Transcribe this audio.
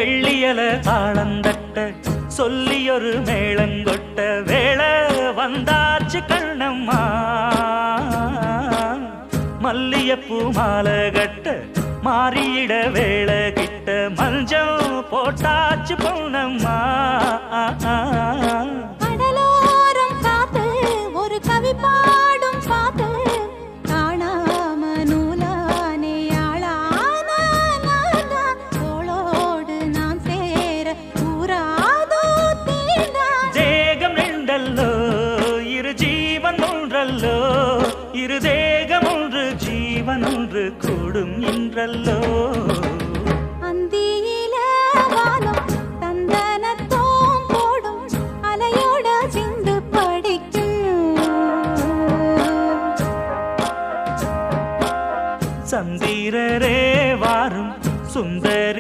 வெள்ளியல தாளந்தட்ட சொல்லியொரு மேளங்கொட்ட வேளை வந்தாச்சு கண்ணம்மா மல்லியப்பூ மாலை கட்ட மாறியிட வேளை கிட்ட மஞ்சள் போட்டாச்சு பொன்னம்மா கடலோரம் காத்து ஒரு கவி பாடும் பாத்து காணாம நூலானே ஆளான தோளோடு நான் சேர கூறாதோ தீண்டா தேகம் ரெண்டல்லோ இரு ஜீவன் ஒன்றல்லோ இரு தேகம் ஒன்று ஜீவன் ஒன்று கூடும் இன்றல்லோ